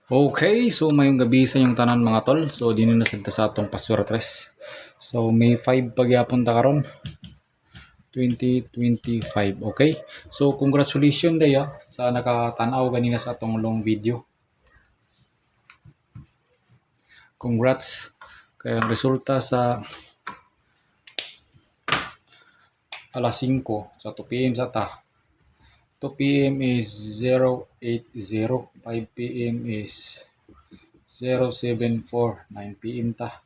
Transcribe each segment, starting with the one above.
Okay, so mayong gabi sa inyong tanan mga tol. So dinhi na sad ta sa atong paswerte. So May 5 pagyapon ta karon 2025. Okay? So congratulations daya sa nakatan-aw ganina sa atong long video. Congrats kay ang resulta sa alas 5 sa 2 PM sa ta. 2 PM is 080, 5 PM is 074, 9 PM ta.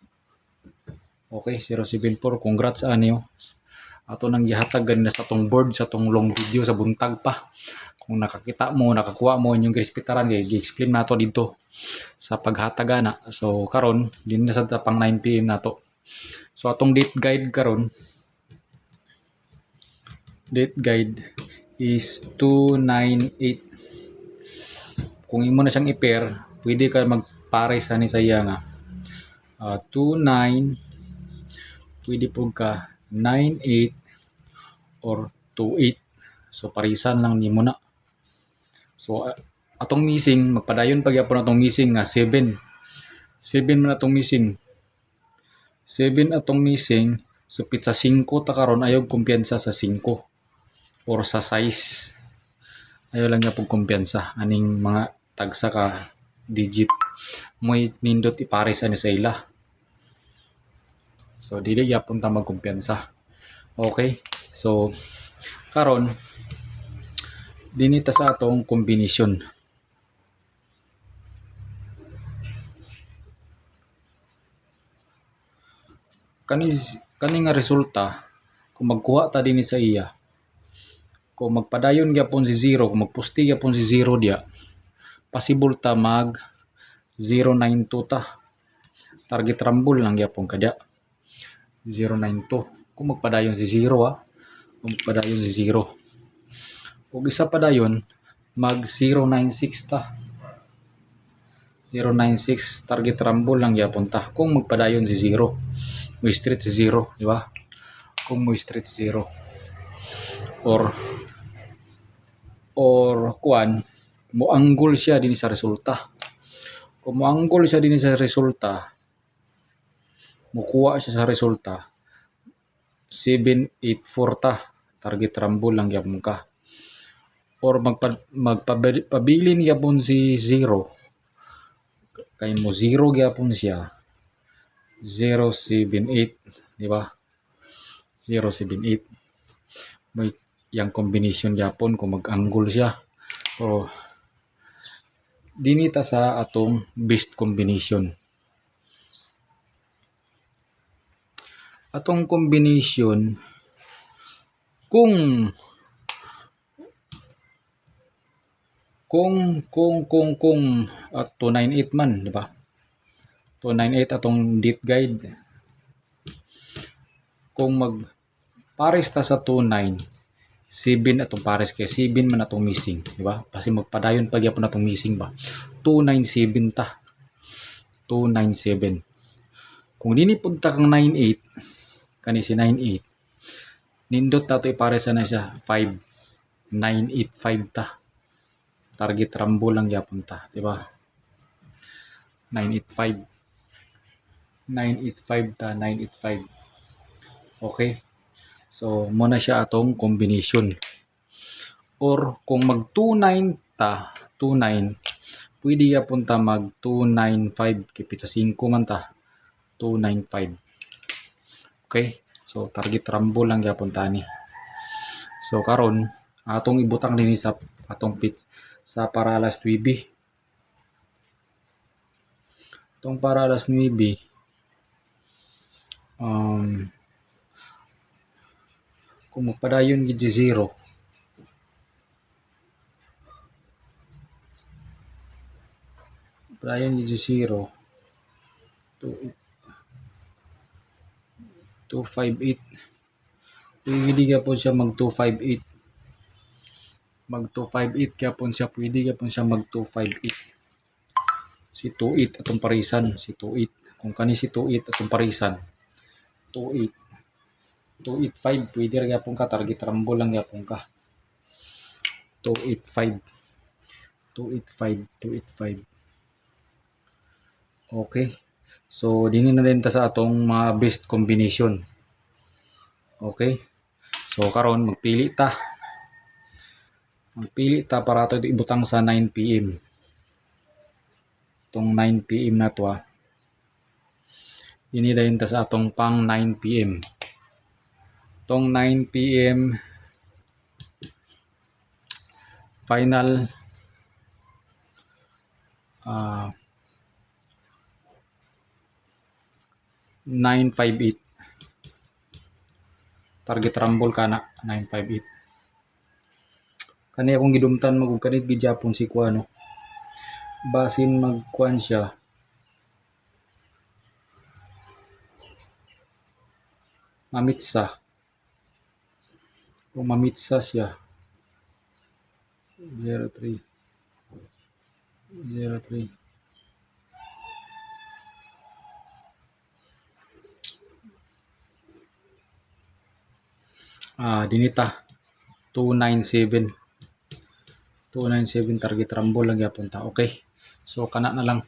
Okay, 074. Congrats anyo. Ato nang gihatag ganina sa tong board sa tong long video sa buntag pa. Kung nakakita mo, nakakuha mo inyong gispitaran kay gi-explain nato dito sa paghatag ana. So karon din na sa pang 9 PM nato. So atong date guide is 298. Kung imo na siyang i-pair, pwede ka magpares ani sa iya nga 29, pwede po ka 98 or 28. So parisan lang nimo na. So atong missing magpadayon pagyapon atong missing nga 7. 7 man atong missing. 7 atong missing. So pizza 5 ta karon ayaw kumpiyansa sa 5 or sa size. Ayaw lang niya pug kumpiyansa aning mga tagsa ka digit. Mo'y nindot ipares ani sa ila. So dili gyapon ta magkumpiyansa. Okay? So karon dinita sa atong kombinasyon. Kani nga resulta kung magkuha ta dinhi sa iya, kung magpadayon gyapon si 0, kung magpusti gyapon si 0 dia, possible ta mag 092 ta. Target rumble lang gyapon kada 092. Kung magpadayon si 0 kung magpadayon si 0. Kung isa pa dayon mag 096 ta. 096 target rumble lang gyapon ta kung magpadayon si 0. Mo straight si 0, di ba? Kung mo straight si 0 or kuan mo angle siya din sa resulta. Kung mo angle siya din sa resulta, mukuha siya sa resulta 784 ta. Target rumble lang gyapon ka. Or magpabilin gyapon si 0. Kay mo 0 gyapon siya 078, di ba? 078. May yang combination gyapon kung mag-angle siya. So dinita sa atong best combination. Atong combination kung 298 man, di ba? 298 atong date guide. Kung magpares ta sa 29, 7 atong pares kay 7 man atong missing, di ba? Kasi magpadayon pa gyapon atong missing ba. 297 ta. 297. Kung dini pud ta kang 98, kani si 98, nindot ta to ipares na siya 5. 985 ta. Target rumble lang gyapon ta, di ba? 985. 985 ta, 985. Okay? So muna siya atong combination. Or kung mag 29 ta, 29, pwede gyapon ta mag 295 kipit sa 5 man ta. 295. Okay? So target rumble lang gyapon ta ni. So karon atong ibutang dinhi sa atong pitch sa para alas 9. Itong para alas 9, kung magpadayon gid 0, padayon gid 0, 258. Pwede gyapon siya mag 258. Mag 258 gyapon siya, pwede gyapon siya mag 258. Si 28 atong parisan, si 28. Kung kani si 28 atong parisan, 28. 285 pwede ra gyapon ka, target rumble lang gyapon ka. 285. 285. Okay. So dinhi na din ta sa atong mga best combination. Okay. So karon magpili ta para ato ito ibutang sa 9 PM. Tong 9 PM na to Ini dayon ta sa atong pang 9 PM. Tong 9 PM final 958. Target rumble kana 958. Kani akong gidumtan mag kanit gidyapon si kuano. Basin magkuan siya. Mamitsa. Kung mamitsa siya. 03. 03. Dinita 297. 297 target rumble lang gyapon ta. Okay. So kana na lang.